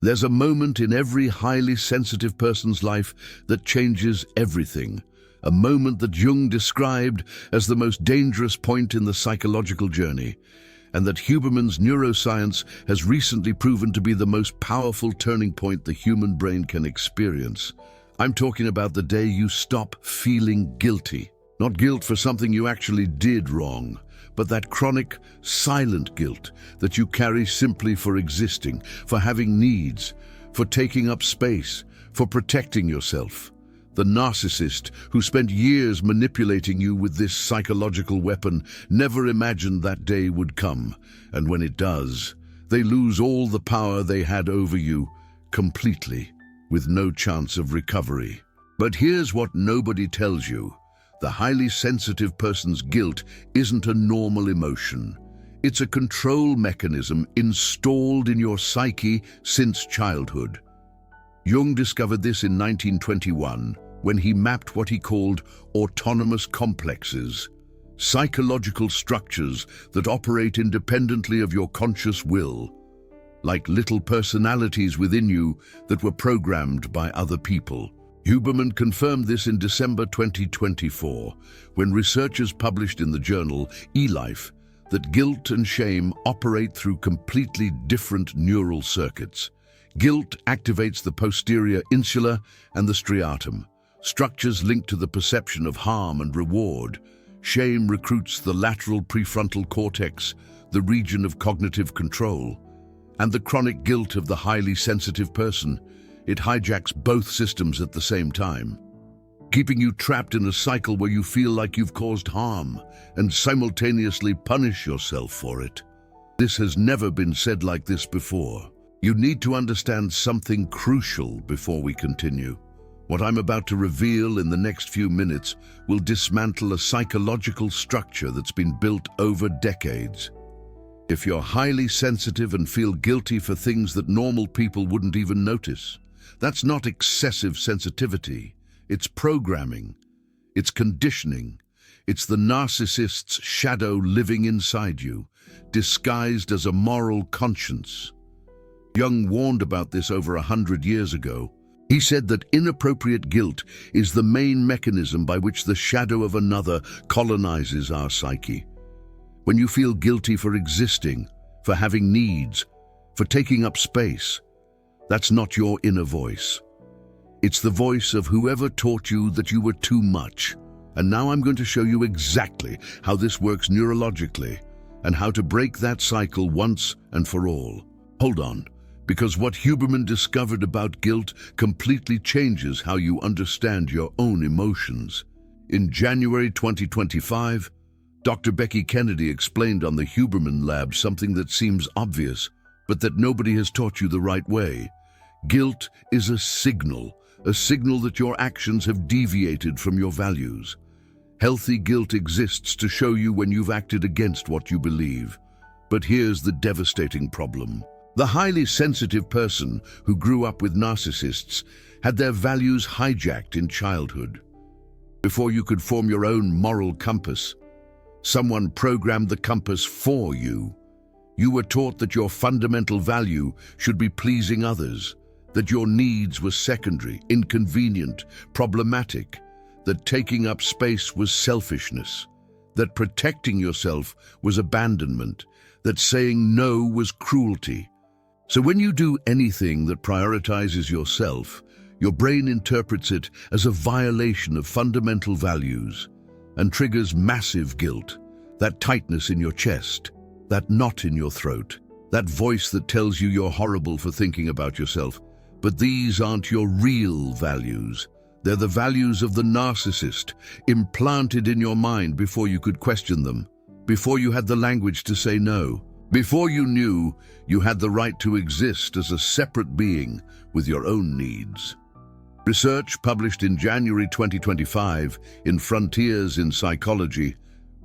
There's a moment in every highly sensitive person's life that changes everything. A moment that Jung described as the most dangerous point in the psychological journey, and that Huberman's neuroscience has recently proven to be the most powerful turning point the human brain can experience. I'm talking about the day you stop feeling guilty. Not guilt for something you actually did wrong, but that chronic, silent guilt that you carry simply for existing, for having needs, for taking up space, for protecting yourself. The narcissist, who spent years manipulating you with this psychological weapon, never imagined that day would come, and when it does, they lose all the power they had over you, completely, with no chance of recovery. But here's what nobody tells you. The highly sensitive person's guilt isn't a normal emotion. It's a control mechanism installed in your psyche since childhood. Jung discovered this in 1921 when he mapped what he called autonomous complexes, psychological structures that operate independently of your conscious will, like little personalities within you that were programmed by other people. Huberman confirmed this in December 2024, when researchers published in the journal eLife that guilt and shame operate through completely different neural circuits. Guilt activates the posterior insula and the striatum, structures linked to the perception of harm and reward. Shame recruits the lateral prefrontal cortex, the region of cognitive control. And the chronic guilt of the highly sensitive person, it hijacks both systems at the same time, keeping you trapped in a cycle where you feel like you've caused harm and simultaneously punish yourself for it. This has never been said like this before. You need to understand something crucial before we continue. What I'm about to reveal in the next few minutes will dismantle a psychological structure that's been built over decades. If you're highly sensitive and feel guilty for things that normal people wouldn't even notice, that's not excessive sensitivity. It's programming. It's conditioning. It's the narcissist's shadow living inside you, disguised as a moral conscience. Jung warned about this over 100 years ago. He said that inappropriate guilt is the main mechanism by which the shadow of another colonizes our psyche. When you feel guilty for existing, for having needs, for taking up space, that's not your inner voice. It's the voice of whoever taught you that you were too much. And now I'm going to show you exactly how this works neurologically and how to break that cycle once and for all. Hold on, because what Huberman discovered about guilt completely changes how you understand your own emotions. In January 2025, Dr. Becky Kennedy explained on the Huberman Lab something that seems obvious, but that nobody has taught you the right way. Guilt is a signal that your actions have deviated from your values. Healthy guilt exists to show you when you've acted against what you believe. But here's the devastating problem. The highly sensitive person who grew up with narcissists had their values hijacked in childhood. Before you could form your own moral compass, someone programmed the compass for you. You were taught that your fundamental value should be pleasing others, that your needs were secondary, inconvenient, problematic, that taking up space was selfishness, that protecting yourself was abandonment, that saying no was cruelty. So when you do anything that prioritizes yourself, your brain interprets it as a violation of fundamental values and triggers massive guilt, that tightness in your chest, that knot in your throat, that voice that tells you you're horrible for thinking about yourself. But these aren't your real values. They're the values of the narcissist, implanted in your mind before you could question them, before you had the language to say no, before you knew you had the right to exist as a separate being with your own needs. Research published in January 2025 in Frontiers in Psychology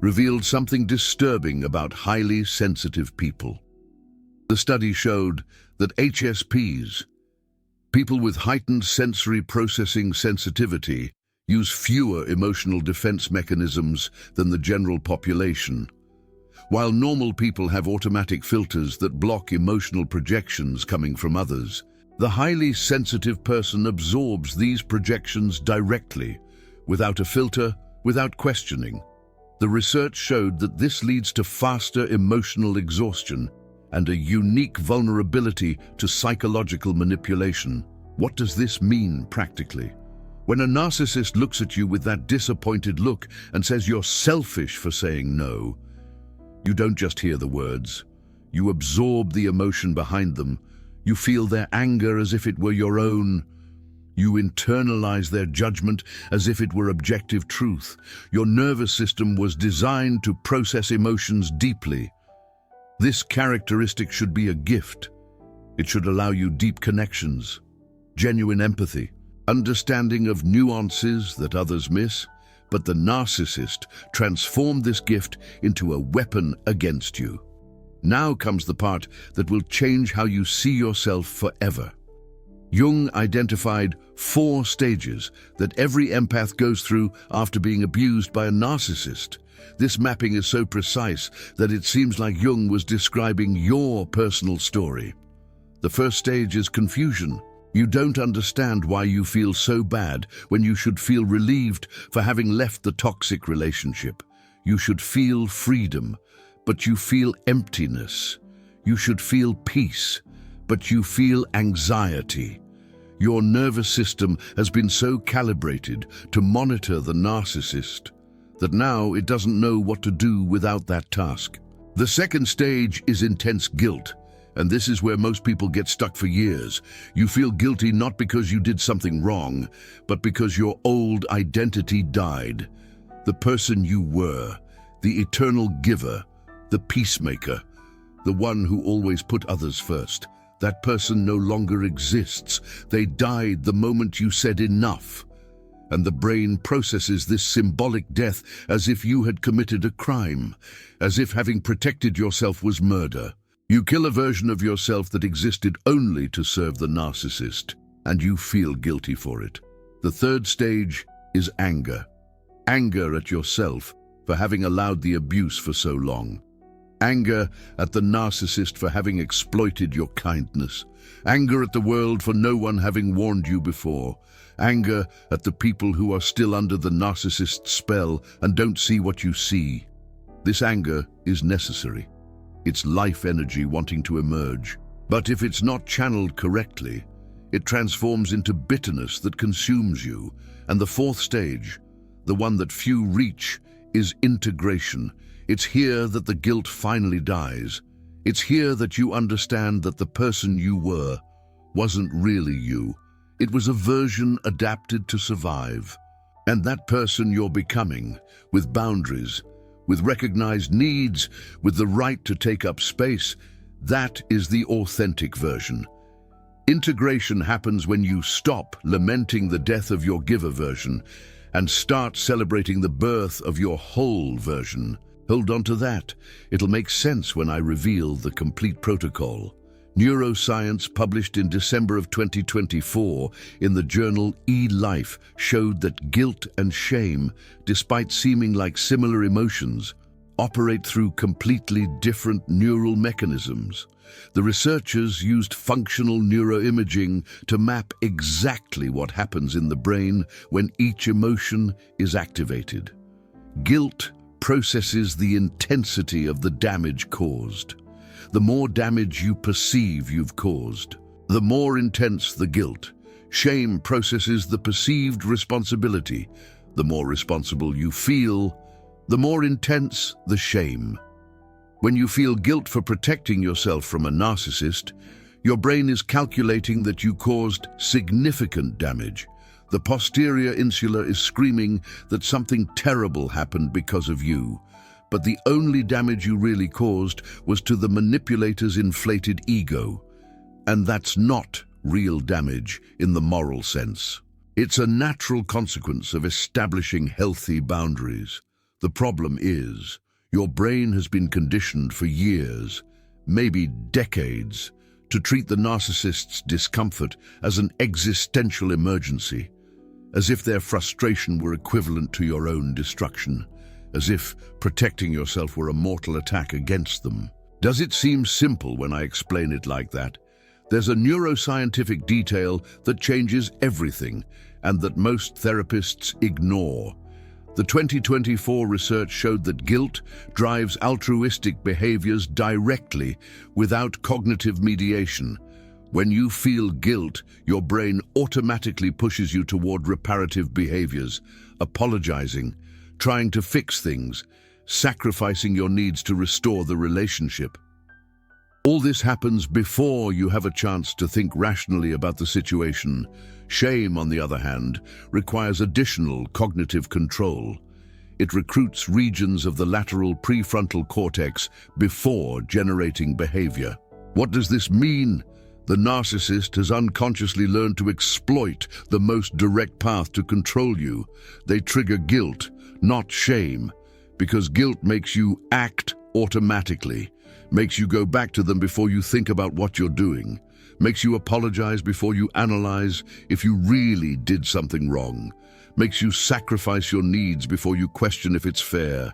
revealed something disturbing about highly sensitive people. The study showed that HSPs, people with heightened sensory processing sensitivity, use fewer emotional defense mechanisms than the general population. While normal people have automatic filters that block emotional projections coming from others, The highly sensitive person absorbs these projections directly, without a filter, without questioning. The research showed that this leads to faster emotional exhaustion and a unique vulnerability to psychological manipulation. What does this mean practically? When a narcissist looks at you with that disappointed look and says you're selfish for saying no, you don't just hear the words. You absorb the emotion behind them. You feel their anger as if it were your own. You internalize their judgment as if it were objective truth. Your nervous system was designed to process emotions deeply. This characteristic should be a gift. It should allow you deep connections, genuine empathy, understanding of nuances that others miss. But the narcissist transformed this gift into a weapon against you. Now comes the part that will change how you see yourself forever. Jung identified 4 stages that every empath goes through after being abused by a narcissist. This mapping is so precise that it seems like Jung was describing your personal story. The first stage is confusion. You don't understand why you feel so bad when you should feel relieved for having left the toxic relationship. You should feel freedom, but you feel emptiness. You should feel peace, but you feel anxiety. Your nervous system has been so calibrated to monitor the narcissist that now it doesn't know what to do without that task. The second stage is intense guilt, and this is where most people get stuck for years. You feel guilty not because you did something wrong, but because your old identity died. The person you were, the eternal giver, the peacemaker, the one who always put others first. That person no longer exists. They died the moment you said enough. And the brain processes this symbolic death as if you had committed a crime, as if having protected yourself was murder. You kill a version of yourself that existed only to serve the narcissist, and you feel guilty for it. The third stage is anger. Anger at yourself for having allowed the abuse for so long. Anger at the narcissist for having exploited your kindness. Anger at the world for no one having warned you before. Anger at the people who are still under the narcissist's spell and don't see what you see. This anger is necessary. It's life energy wanting to emerge. But if it's not channeled correctly, it transforms into bitterness that consumes you. And the fourth stage, the one that few reach, is integration. It's here that the guilt finally dies. It's here that you understand that the person you were wasn't really you. It was a version adapted to survive. And that person you're becoming, with boundaries, with recognized needs, with the right to take up space, that is the authentic version. Integration happens when you stop lamenting the death of your giver version and start celebrating the birth of your whole version. Hold on to that. It'll make sense when I reveal the complete protocol. Neuroscience, published in December of 2024 in the journal eLife, showed that guilt and shame, despite seeming like similar emotions, operate through completely different neural mechanisms. The researchers used functional neuroimaging to map exactly what happens in the brain when each emotion is activated. Guilt processes the intensity of the damage caused. The more damage you perceive you've caused, the more intense the guilt. Shame processes the perceived responsibility. The more responsible you feel, the more intense the shame. When you feel guilt for protecting yourself from a narcissist, your brain is calculating that you caused significant damage. The posterior insula is screaming that something terrible happened because of you. But the only damage you really caused was to the manipulator's inflated ego. And that's not real damage in the moral sense. It's a natural consequence of establishing healthy boundaries. The problem is, your brain has been conditioned for years, maybe decades, to treat the narcissist's discomfort as an existential emergency, as if their frustration were equivalent to your own destruction, as if protecting yourself were a mortal attack against them. Does it seem simple when I explain it like that? There's a neuroscientific detail that changes everything and that most therapists ignore. The 2024 research showed that guilt drives altruistic behaviors directly without cognitive mediation. When you feel guilt, your brain automatically pushes you toward reparative behaviors, apologizing, trying to fix things, sacrificing your needs to restore the relationship. All this happens before you have a chance to think rationally about the situation. Shame, on the other hand, requires additional cognitive control. It recruits regions of the lateral prefrontal cortex before generating behavior. What does this mean? The narcissist has unconsciously learned to exploit the most direct path to control you. They trigger guilt, not shame, because guilt makes you act automatically, makes you go back to them before you think about what you're doing, makes you apologize before you analyze if you really did something wrong, makes you sacrifice your needs before you question if it's fair.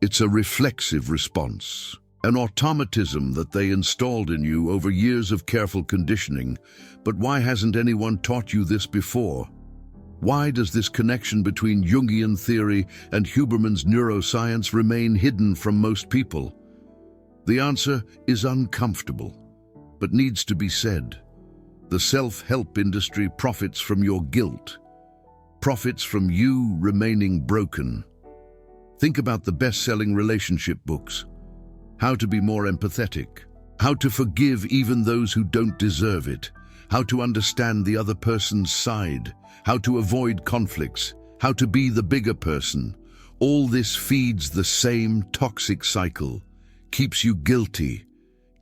It's a reflexive response, an automatism that they installed in you over years of careful conditioning. But why hasn't anyone taught you this before? Why does this connection between Jungian theory and Huberman's neuroscience remain hidden from most people? The answer is uncomfortable, but needs to be said. The self-help industry profits from your guilt, profits from you remaining broken. Think about the best-selling relationship books. How to be more empathetic, how to forgive even those who don't deserve it, how to understand the other person's side, how to avoid conflicts, how to be the bigger person. All this feeds the same toxic cycle, keeps you guilty,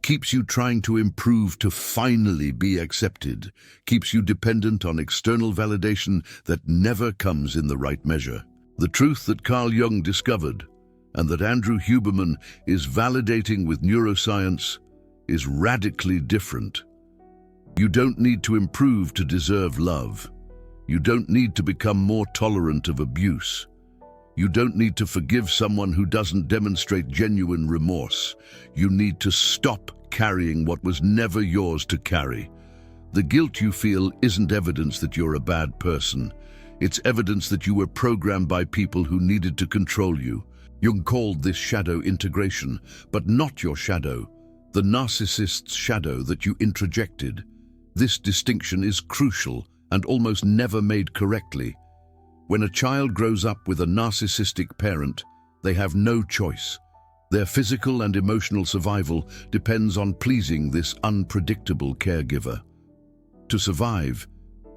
keeps you trying to improve to finally be accepted, keeps you dependent on external validation that never comes in the right measure. The truth that Carl Jung discovered, and that Andrew Huberman is validating with neuroscience, is radically different. You don't need to improve to deserve love. You don't need to become more tolerant of abuse. You don't need to forgive someone who doesn't demonstrate genuine remorse. You need to stop carrying what was never yours to carry. The guilt you feel isn't evidence that you're a bad person. It's evidence that you were programmed by people who needed to control you. Jung called this shadow integration, but not your shadow, the narcissist's shadow that you introjected. This distinction is crucial and almost never made correctly. When a child grows up with a narcissistic parent, they have no choice. Their physical and emotional survival depends on pleasing this unpredictable caregiver. To survive,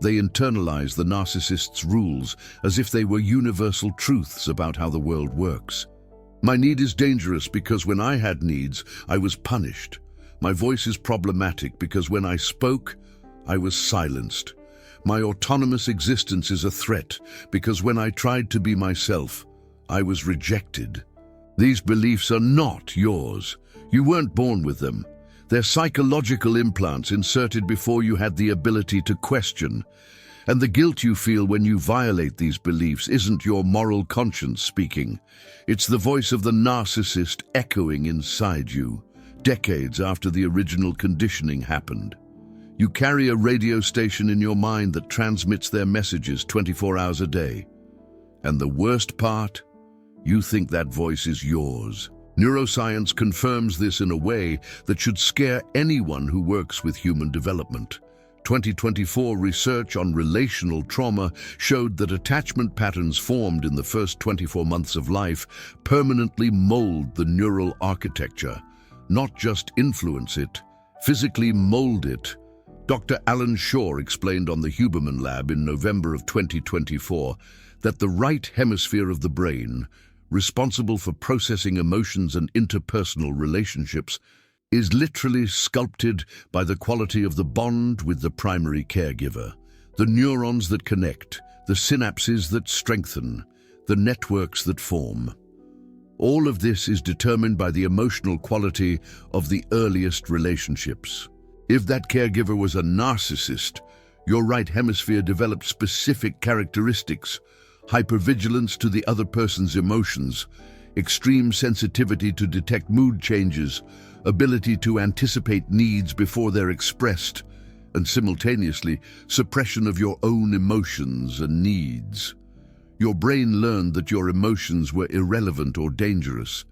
they internalize the narcissist's rules as if they were universal truths about how the world works. My need is dangerous because when I had needs, I was punished. My voice is problematic because when I spoke, I was silenced. My autonomous existence is a threat because when I tried to be myself, I was rejected. These beliefs are not yours. You weren't born with them. They're psychological implants inserted before you had the ability to question. And the guilt you feel when you violate these beliefs isn't your moral conscience speaking. It's the voice of the narcissist echoing inside you, decades after the original conditioning happened. You carry a radio station in your mind that transmits their messages 24 hours a day. And the worst part? You think that voice is yours. Neuroscience confirms this in a way that should scare anyone who works with human development. 2024 research on relational trauma showed that attachment patterns formed in the first 24 months of life permanently mold the neural architecture, not just influence it, physically mold it. Dr. Alan Shaw explained on the Huberman Lab in November of 2024 that the right hemisphere of the brain, responsible for processing emotions and interpersonal relationships, is literally sculpted by the quality of the bond with the primary caregiver, the neurons that connect, the synapses that strengthen, the networks that form. All of this is determined by the emotional quality of the earliest relationships. If that caregiver was a narcissist, your right hemisphere developed specific characteristics: hypervigilance to the other person's emotions, extreme sensitivity to detect mood changes, ability to anticipate needs before they're expressed, and simultaneously, suppression of your own emotions and needs. Your brain learned that your emotions were irrelevant or dangerous,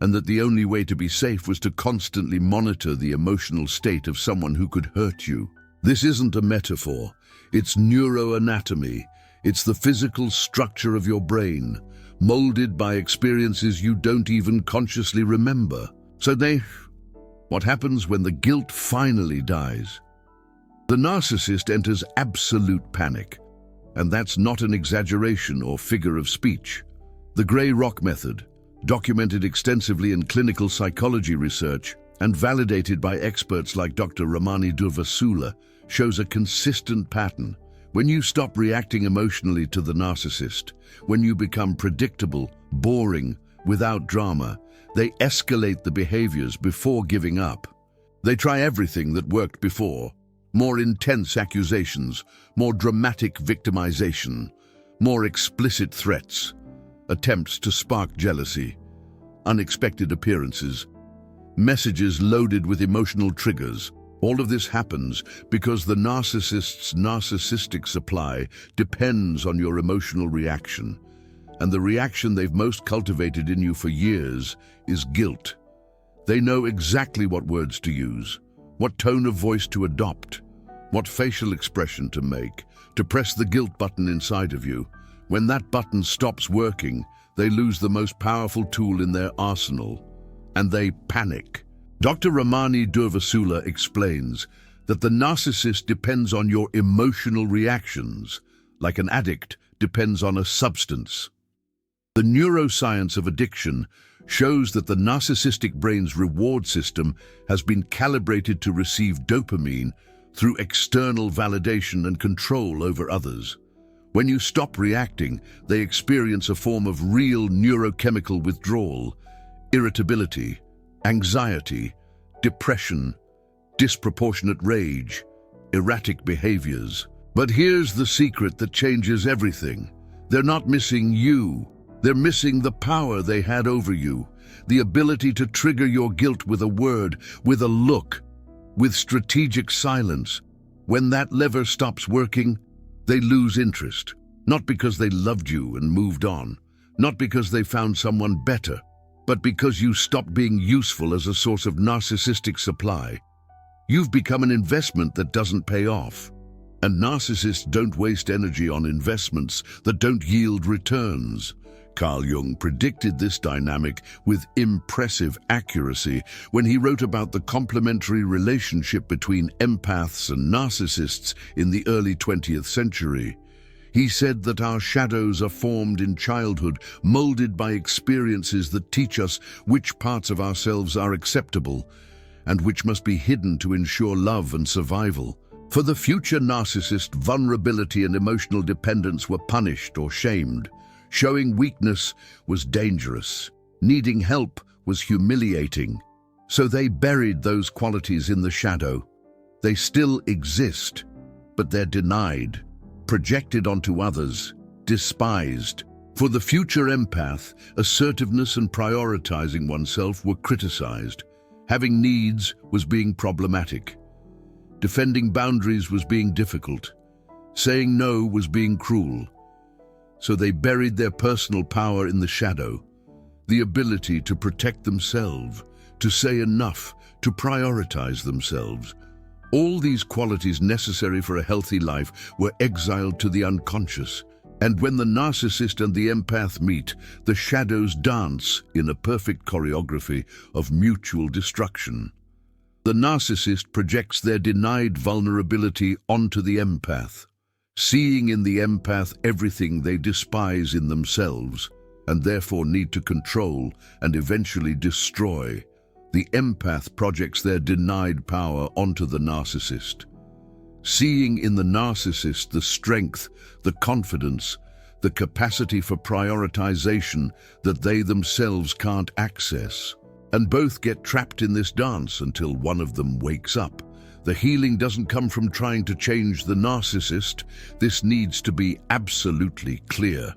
and that the only way to be safe was to constantly monitor the emotional state of someone who could hurt you. This isn't a metaphor, it's neuroanatomy. It's the physical structure of your brain, molded by experiences you don't even consciously remember. So what happens when the guilt finally dies? The narcissist enters absolute panic, and that's not an exaggeration or figure of speech. The grey rock method, documented extensively in clinical psychology research and validated by experts like Dr. Ramani Durvasula, shows a consistent pattern. When you stop reacting emotionally to the narcissist, when you become predictable, boring, without drama, they escalate the behaviors before giving up. They try everything that worked before. More intense accusations, more dramatic victimization, more explicit threats, attempts to spark jealousy, unexpected appearances, messages loaded with emotional triggers. All of this happens because the narcissist's narcissistic supply depends on your emotional reaction, and the reaction they've most cultivated in you for years is guilt. They know exactly what words to use, what tone of voice to adopt, what facial expression to make, to press the guilt button inside of you. When that button stops working, they lose the most powerful tool in their arsenal, and they panic. Dr. Ramani Durvasula explains that the narcissist depends on your emotional reactions, like an addict depends on a substance. The neuroscience of addiction shows that the narcissistic brain's reward system has been calibrated to receive dopamine through external validation and control over others. When you stop reacting, they experience a form of real neurochemical withdrawal, irritability, anxiety, depression, disproportionate rage, erratic behaviors. But here's the secret that changes everything. They're not missing you. They're missing the power they had over you, the ability to trigger your guilt with a word, with a look, with strategic silence. When that lever stops working, they lose interest, not because they loved you and moved on, not because they found someone better, but because you stopped being useful as a source of narcissistic supply. You've become an investment that doesn't pay off. And narcissists don't waste energy on investments that don't yield returns. Carl Jung predicted this dynamic with impressive accuracy when he wrote about the complementary relationship between empaths and narcissists in the early 20th century. He said that our shadows are formed in childhood, molded by experiences that teach us which parts of ourselves are acceptable and which must be hidden to ensure love and survival. For the future narcissist, vulnerability and emotional dependence were punished or shamed. Showing weakness was dangerous. Needing help was humiliating. So they buried those qualities in the shadow. They still exist, but they're denied, projected onto others, despised. For the future empath, assertiveness and prioritizing oneself were criticized. Having needs was being problematic. Defending boundaries was being difficult. Saying no was being cruel. So they buried their personal power in the shadow, the ability to protect themselves, to say enough, to prioritize themselves. All these qualities necessary for a healthy life were exiled to the unconscious. And when the narcissist and the empath meet, the shadows dance in a perfect choreography of mutual destruction. The narcissist projects their denied vulnerability onto the empath, seeing in the empath everything they despise in themselves and therefore need to control and eventually destroy. The empath projects their denied power onto the narcissist, seeing in the narcissist the strength, the confidence, the capacity for prioritization that they themselves can't access. And both get trapped in this dance until one of them wakes up. The healing doesn't come from trying to change the narcissist. This needs to be absolutely clear.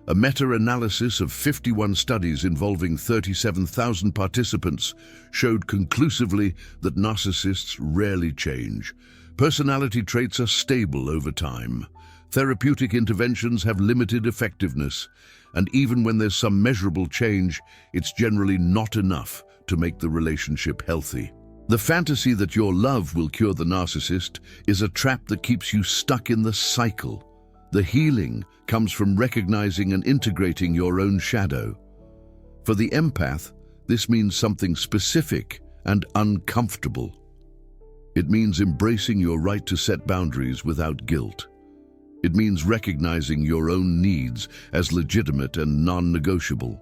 A meta-analysis of 51 studies involving 37,000 participants showed conclusively that narcissists rarely change. Personality traits are stable over time. Therapeutic interventions have limited effectiveness, and even when there's some measurable change, it's generally not enough to make the relationship healthy. The fantasy that your love will cure the narcissist is a trap that keeps you stuck in the cycle. The healing comes from recognizing and integrating your own shadow. For the empath, this means something specific and uncomfortable. It means embracing your right to set boundaries without guilt. It means recognizing your own needs as legitimate and non-negotiable.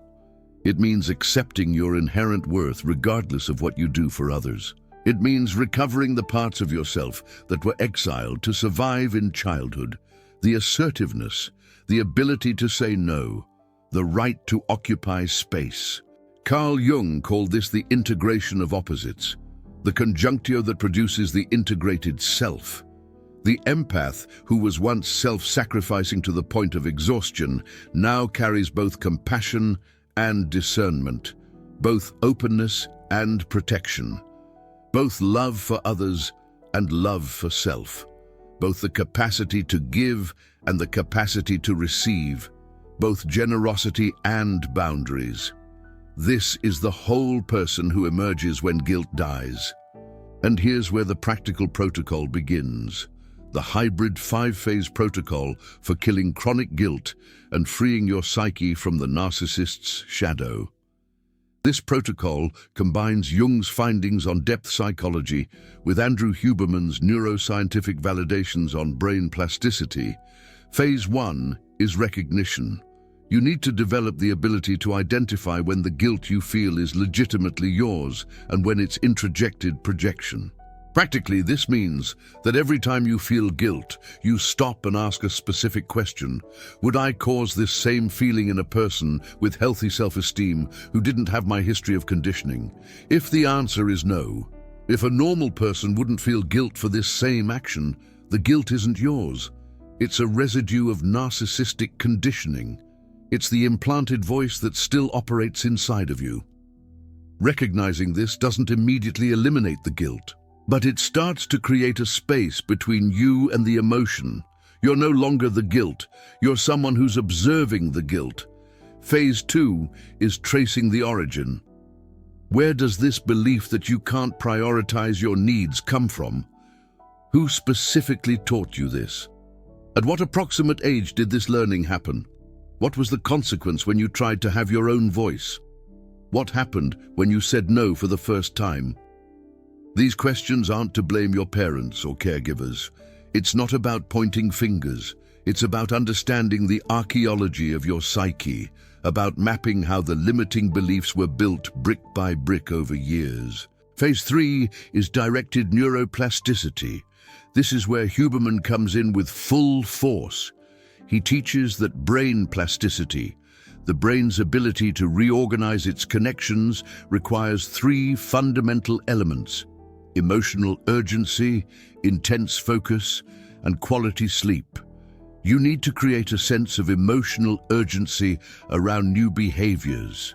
It means accepting your inherent worth regardless of what you do for others. It means recovering the parts of yourself that were exiled to survive in childhood. The assertiveness, the ability to say no, the right to occupy space. Carl Jung called this the integration of opposites, the conjunctio that produces the integrated self. The empath, who was once self-sacrificing to the point of exhaustion, now carries both compassion and discernment, both openness and protection, both love for others and love for self, both the capacity to give and the capacity to receive, both generosity and boundaries. This is the whole person who emerges when guilt dies. And here's where the practical protocol begins. The hybrid 5-phase protocol for killing chronic guilt and freeing your psyche from the narcissist's shadow. This protocol combines Jung's findings on depth psychology with Andrew Huberman's neuroscientific validations on brain plasticity. Phase 1 is recognition. You need to develop the ability to identify when the guilt you feel is legitimately yours and when it's introjected projection. Practically, this means that every time you feel guilt, you stop and ask a specific question. Would I cause this same feeling in a person with healthy self-esteem who didn't have my history of conditioning? If the answer is no, if a normal person wouldn't feel guilt for this same action, the guilt isn't yours. It's a residue of narcissistic conditioning. It's the implanted voice that still operates inside of you. Recognizing this doesn't immediately eliminate the guilt, but it starts to create a space between you and the emotion. You're no longer the guilt. You're someone who's observing the guilt. Phase 2 is tracing the origin. Where does this belief that you can't prioritize your needs come from? Who specifically taught you this? At what approximate age did this learning happen? What was the consequence when you tried to have your own voice? What happened when you said no for the first time? These questions aren't to blame your parents or caregivers. It's not about pointing fingers. It's about understanding the archaeology of your psyche, about mapping how the limiting beliefs were built brick by brick over years. Phase 3 is directed neuroplasticity. This is where Huberman comes in with full force. He teaches that brain plasticity, the brain's ability to reorganize its connections, requires 3 fundamental elements: emotional urgency, intense focus, and quality sleep. You need to create a sense of emotional urgency around new behaviors.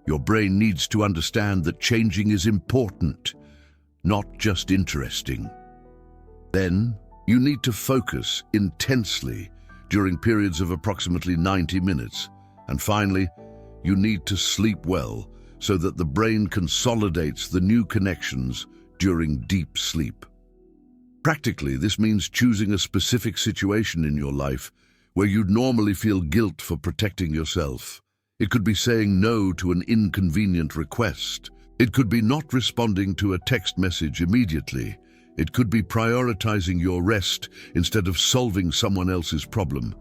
Your brain needs to understand that changing is important, not just interesting. Then, you need to focus intensely during periods of approximately 90 minutes. And finally, you need to sleep well so that the brain consolidates the new connections during deep sleep. Practically, this means choosing a specific situation in your life where you'd normally feel guilt for protecting yourself. It could be saying no to an inconvenient request. It could be not responding to a text message immediately. It could be prioritizing your rest instead of solving someone else's problem.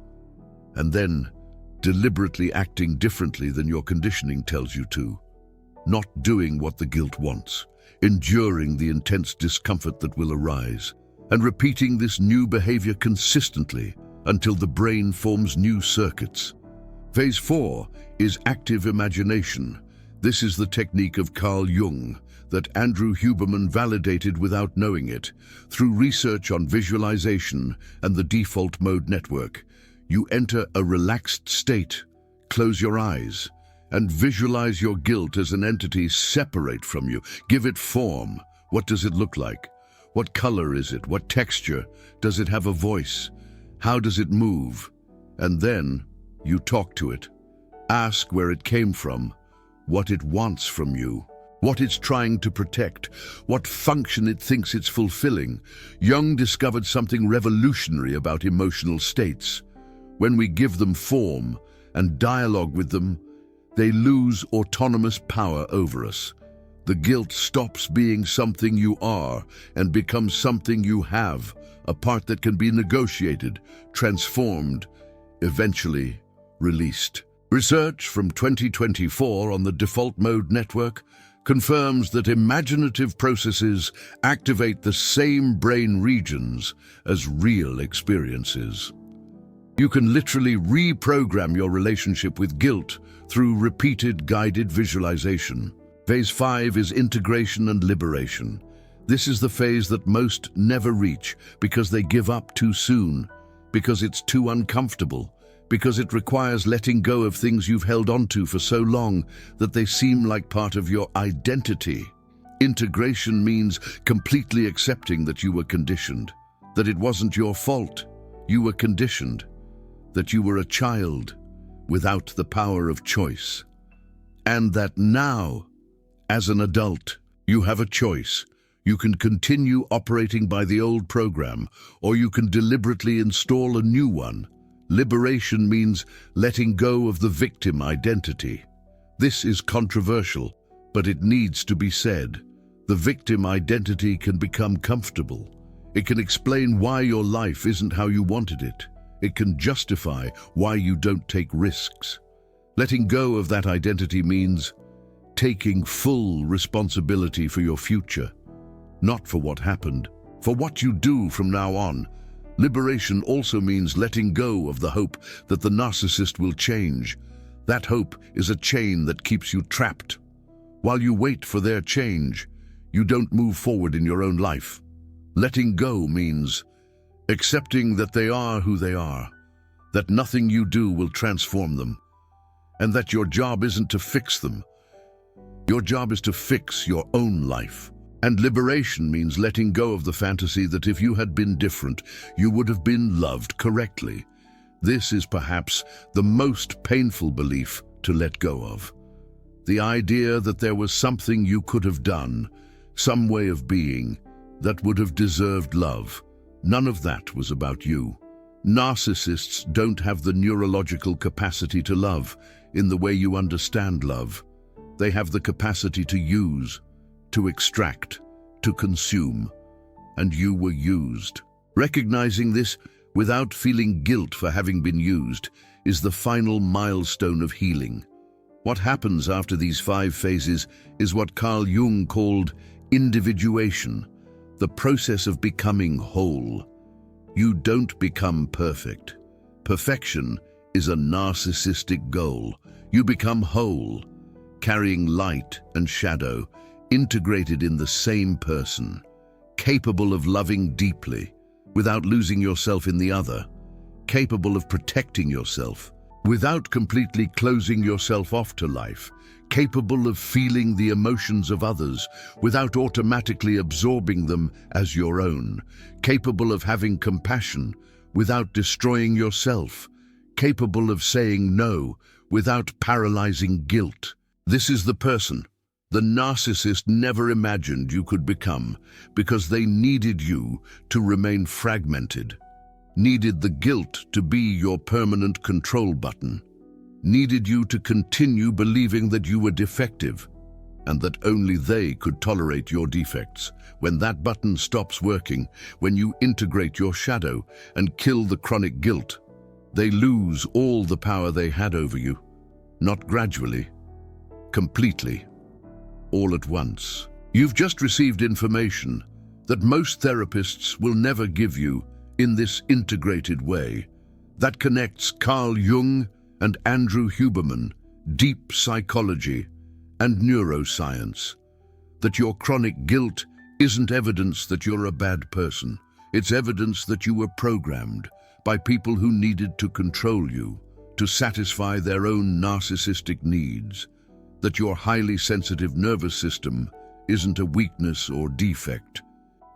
And then, deliberately acting differently than your conditioning tells you to. Not doing what the guilt wants. Enduring the intense discomfort that will arise, and repeating this new behavior consistently until the brain forms new circuits. Phase 4 is active imagination. This is the technique of Carl Jung that Andrew Huberman validated without knowing it. Through research on visualization and the default mode network, You enter a relaxed state, close your eyes, and visualize your guilt as an entity separate from you. Give it form. What does it look like? What color is it? What texture? Does it have a voice? How does it move? And then you talk to it. Ask where it came from, what it wants from you, what it's trying to protect, what function it thinks it's fulfilling. Jung discovered something revolutionary about emotional states. When we give them form and dialogue with them, they lose autonomous power over us. The guilt stops being something you are and becomes something you have, a part that can be negotiated, transformed, eventually released. Research from 2024 on the Default Mode Network confirms that imaginative processes activate the same brain regions as real experiences. You can literally reprogram your relationship with guilt through repeated guided visualization. Phase 5 is integration and liberation. This is the phase that most never reach because they give up too soon, because it's too uncomfortable, because it requires letting go of things you've held onto for so long that they seem like part of your identity. Integration means completely accepting that you were conditioned, that it wasn't your fault, you were conditioned, that you were a child without the power of choice, and that now, as an adult, you have a choice. You can continue operating by the old program, or you can deliberately install a new one. Liberation means letting go of the victim identity. This is controversial, but it needs to be said. The victim identity can become comfortable. It can explain why your life isn't how you wanted it. It can justify why you don't take risks. Letting go of that identity means taking full responsibility for your future, not for what happened, for what you do from now on. Liberation also means letting go of the hope that the narcissist will change. That hope is a chain that keeps you trapped. While you wait for their change, you don't move forward in your own life. Letting go means accepting that they are who they are, that nothing you do will transform them, and that your job isn't to fix them. Your job is to fix your own life. And liberation means letting go of the fantasy that if you had been different, you would have been loved correctly. This is perhaps the most painful belief to let go of. The idea that there was something you could have done, some way of being, that would have deserved love. None of that was about you. Narcissists don't have the neurological capacity to love in the way you understand love. They have the capacity to use, to extract, to consume, and you were used. Recognizing this without feeling guilt for having been used is the final milestone of healing. What happens after these 5 phases is what Carl Jung called individuation, the process of becoming whole. You don't become perfect. Perfection is a narcissistic goal. You become whole, carrying light and shadow, integrated in the same person, capable of loving deeply without losing yourself in the other, capable of protecting yourself without completely closing yourself off to life, capable of feeling the emotions of others without automatically absorbing them as your own, capable of having compassion without destroying yourself, capable of saying no without paralyzing guilt. This is the person the narcissist never imagined you could become because they needed you to remain fragmented, needed the guilt to be your permanent control button, needed you to continue believing that you were defective and that only they could tolerate your defects. When that button stops working, when you integrate your shadow and kill the chronic guilt, they lose all the power they had over you, not gradually, completely, all at once. You've just received information that most therapists will never give you in this integrated way, that connects Carl Jung and Andrew Huberman, deep psychology and neuroscience, that your chronic guilt isn't evidence that you're a bad person. It's evidence that you were programmed by people who needed to control you, to satisfy their own narcissistic needs, that your highly sensitive nervous system isn't a weakness or defect.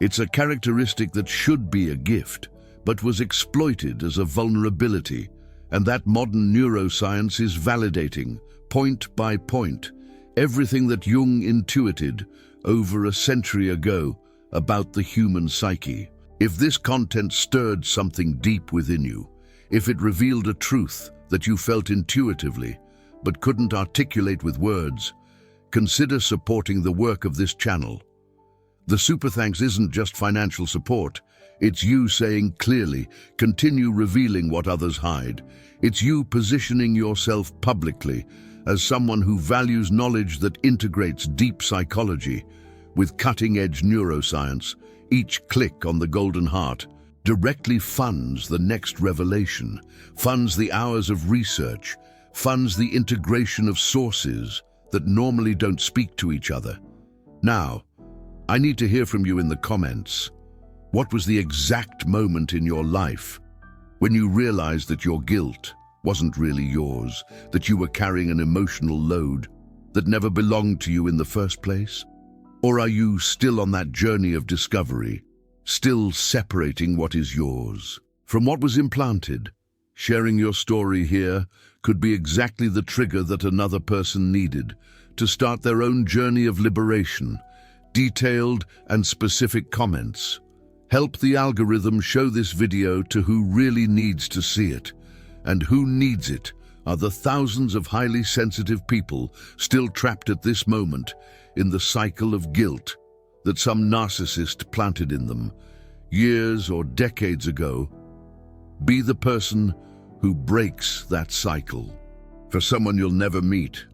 It's a characteristic that should be a gift, but was exploited as a vulnerability, and that modern neuroscience is validating, point by point, everything that Jung intuited over a century ago about the human psyche. If this content stirred something deep within you, if it revealed a truth that you felt intuitively but couldn't articulate with words, consider supporting the work of this channel. The super thanks isn't just financial support. It's you saying clearly, continue revealing what others hide. It's you positioning yourself publicly as someone who values knowledge that integrates deep psychology with cutting-edge neuroscience. Each click on the golden heart directly funds the next revelation, funds the hours of research, funds the integration of sources that normally don't speak to each other. Now, I need to hear from you in the comments. What was the exact moment in your life when you realized that your guilt wasn't really yours, that you were carrying an emotional load that never belonged to you in the first place? Or are you still on that journey of discovery, still separating what is yours from what was implanted? Sharing your story here could be exactly the trigger that another person needed to start their own journey of liberation. Detailed and specific comments help the algorithm show this video to who really needs to see it. And who needs it are the thousands of highly sensitive people still trapped at this moment in the cycle of guilt that some narcissist planted in them years or decades ago. Be the person who breaks that cycle. For someone you'll never meet,